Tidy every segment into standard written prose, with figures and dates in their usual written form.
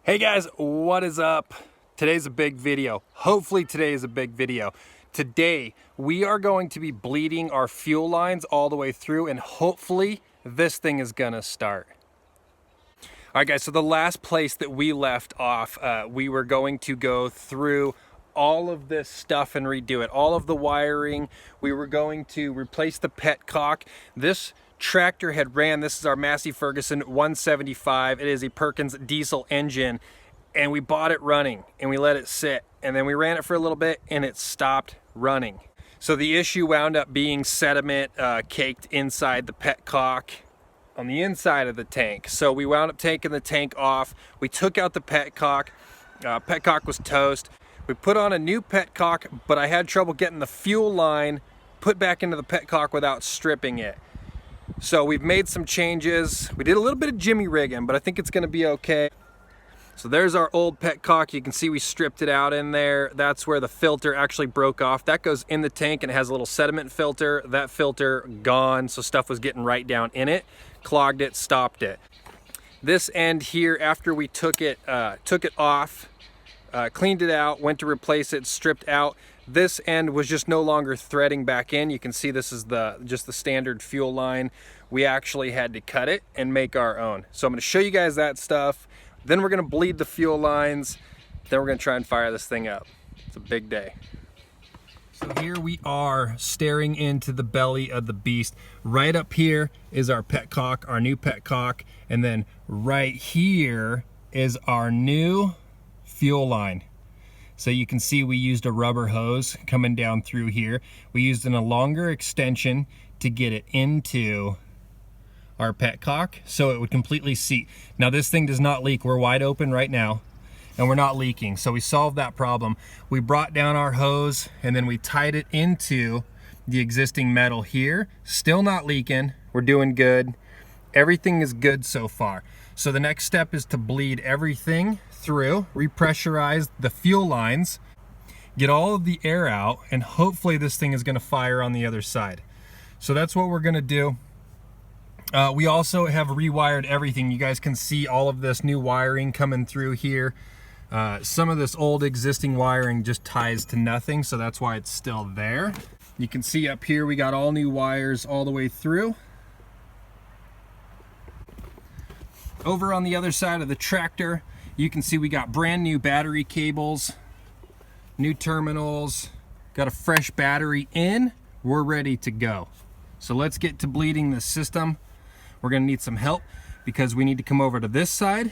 Hey guys, what is up? Today's a big video. Hopefully today is a big video. Today we are going to be bleeding our fuel lines all the way through, and hopefully this thing is gonna start. All right guys, so the last place that we left off, we were going to go through all of this stuff and redo it, all of the wiring. We were going to replace the petcock. This tractor had ran, this is our Massey Ferguson 175. It is a Perkins diesel engine, and we bought it running and we let it sit, and then we ran it for a little bit and it stopped running. So the issue wound up being sediment caked inside the petcock on the inside of the tank. So we wound up taking the tank off. We took out the petcock. Petcock was toast. We put on a new petcock, but I had trouble getting the fuel line put back into the petcock without stripping it. So we've made some changes. We did a little bit of jimmy rigging, but I think it's gonna be okay. So there's our old petcock. You can see we stripped it out in there. That's where the filter actually broke off. That goes in the tank and it has a little sediment filter. That filter gone, so stuff was getting right down in it. Clogged it, stopped it. This end here, after we took it off, cleaned it out, went to replace it, stripped out. This end was just no longer threading back in. You can see this is just the standard fuel line. We actually had to cut it and make our own. So I'm gonna show you guys that stuff. Then we're gonna bleed the fuel lines. Then we're gonna try and fire this thing up. It's a big day. So here we are staring into the belly of the beast. Right up here is our petcock, our new petcock. And then right here is our new fuel line. So you can see we used a rubber hose coming down through here. We used a longer extension to get it into our petcock so it would completely seat. Now this thing does not leak. We're wide open right now and we're not leaking. So we solved that problem. We brought down our hose and then we tied it into the existing metal here. Still not leaking. We're doing good. Everything is good so far. So the next step is to bleed everything through, repressurize the fuel lines, get all of the air out, and hopefully this thing is gonna fire on the other side. So that's what we're gonna do. We also have rewired everything. You guys can see all of this new wiring coming through here. Some of this old existing wiring just ties to nothing, so that's why it's still there. You can see up here we got all new wires all the way through. Over on the other side of the tractor, you can see we got brand new battery cables, new terminals, got a fresh battery in. We're ready to go. So let's get to bleeding the system. We're gonna need some help because we need to come over to this side,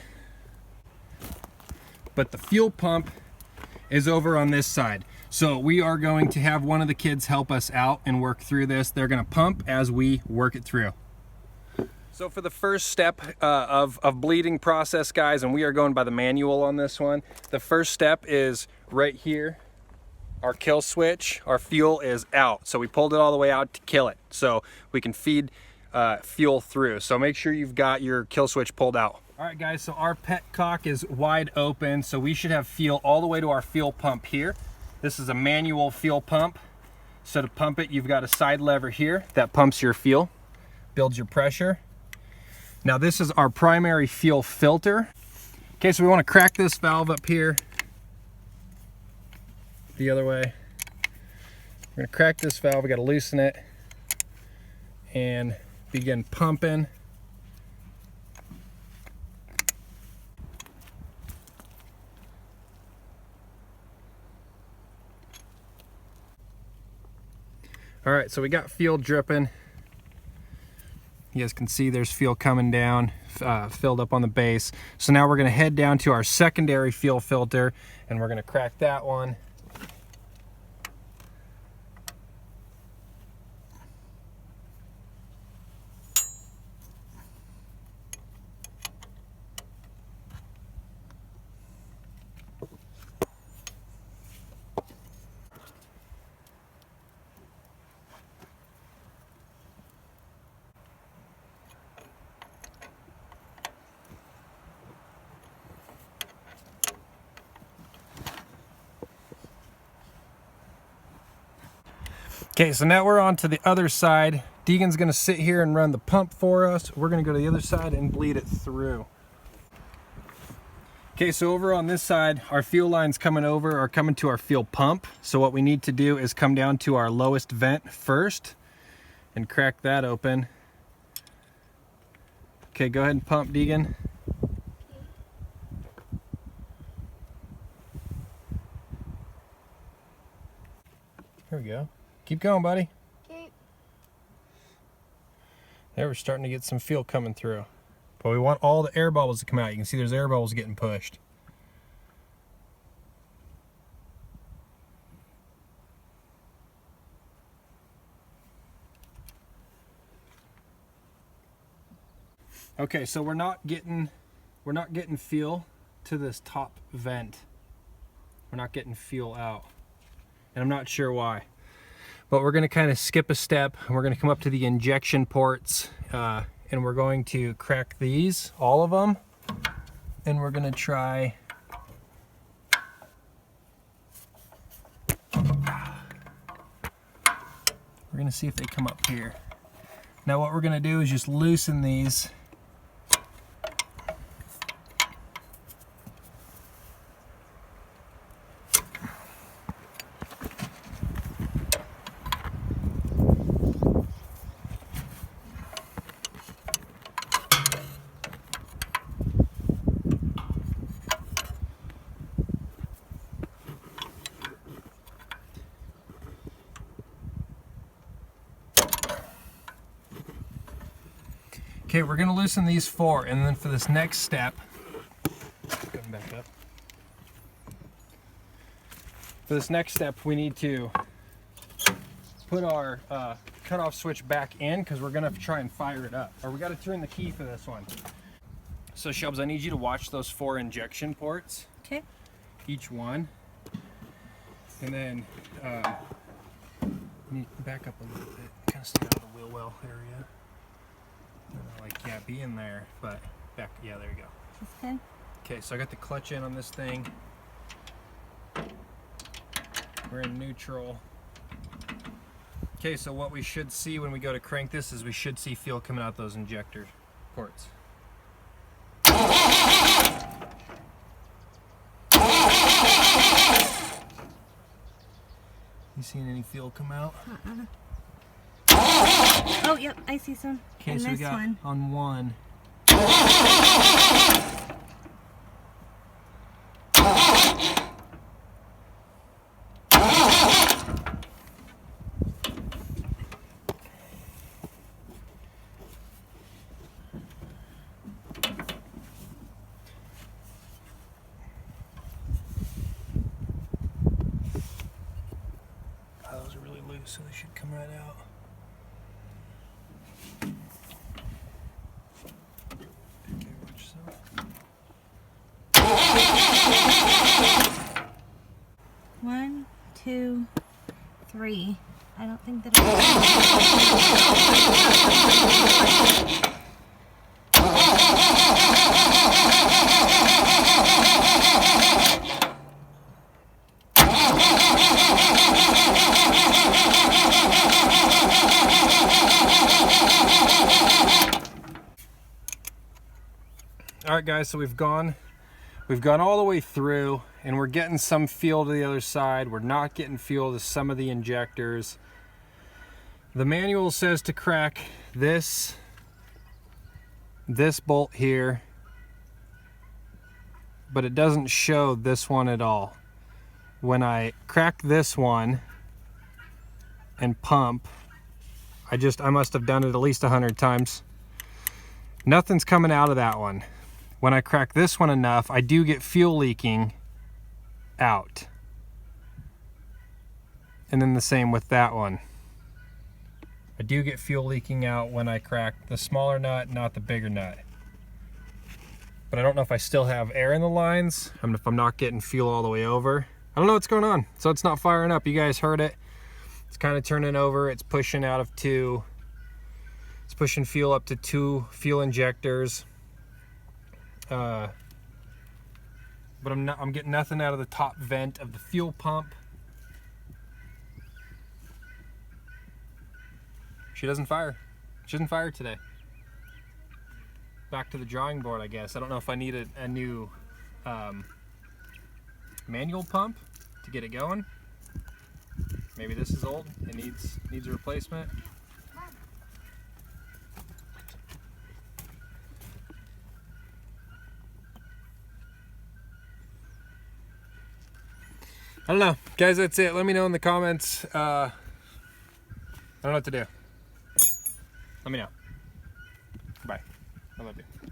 but the fuel pump is over on this side. So we are going to have one of the kids help us out and work through this. They're gonna pump as we work it through. So for the first step of bleeding process, guys, and we are going by the manual on this one, the first step is right here. Our kill switch, our fuel is out. So we pulled it all the way out to kill it so we can feed fuel through. So make sure you've got your kill switch pulled out. All right, guys, so our petcock is wide open, so we should have fuel all the way to our fuel pump here. This is a manual fuel pump. So to pump it, you've got a side lever here that pumps your fuel, builds your pressure. Now this is our primary fuel filter. Okay, so we want to crack this valve up here the other way. We're going to crack this valve, we got to loosen it and begin pumping. All right, so we got fuel dripping. You guys can see there's fuel coming down, filled up on the base. So now we're gonna head down to our secondary fuel filter and we're gonna crack that one. Okay, so now we're on to the other side. Deegan's gonna sit here and run the pump for us. We're gonna go to the other side and bleed it through. Okay, so over on this side, our fuel lines coming to our fuel pump. So what we need to do is come down to our lowest vent first and crack that open. Okay, go ahead and pump, Deegan. Here we go. Keep going, buddy. Okay. There, we're starting to get some fuel coming through. But we want all the air bubbles to come out. You can see there's air bubbles getting pushed. Okay, so we're not getting fuel to this top vent. We're not getting fuel out. And I'm not sure why. But we're gonna kind of skip a step and we're gonna come up to the injection ports and we're going to crack these, all of them, and we're gonna try see if they come up here. Now what we're gonna do is just loosen these. Okay, we're gonna loosen these 4, and then for this next step, going back up. For this next step, we need to put our cutoff switch back in because we're gonna try and fire it up. Or we gotta turn the key for this one. So Shelbs, I need you to watch those 4 injection ports. Okay. Each one. And then you need to back up a little bit, kind of stay out of the wheel well area. Like, yeah, be in there, but back, yeah, there you go. Okay. Okay, so I got the clutch in on this thing. We're in neutral. Okay, so what we should see when we go to crank this is we should see fuel coming out those injector ports. You seeing any fuel come out? Oh, yep, I see some. Okay, and so we got one. on one. Those are really loose, so they should come right out. One, two, three. I don't think that All right, guys, so we've gone all the way through and we're getting some fuel to the other side. We're not getting fuel to some of the injectors. The manual says to crack this bolt here, but it doesn't show this one at all. When I crack this one and pump, I must have done it at least 100 times. Nothing's coming out of that one. When I crack this one enough, I do get fuel leaking out. And then the same with that one. I do get fuel leaking out when I crack the smaller nut, not the bigger nut. But I don't know if I still have air in the lines, if I'm not getting fuel all the way over. I don't know what's going on. So it's not firing up. You guys heard it. It's kind of turning over. It's pushing out of 2. It's pushing fuel up to 2 fuel injectors. But I'm getting nothing out of the top vent of the fuel pump. She doesn't fire. She doesn't fire today. Back to the drawing board, I guess. I don't know if I need a new manual pump to get it going. Maybe this is old and needs a replacement. I don't know, guys. That's it. Let me know in the comments. I don't know what to do. Let me know. Bye. I love you.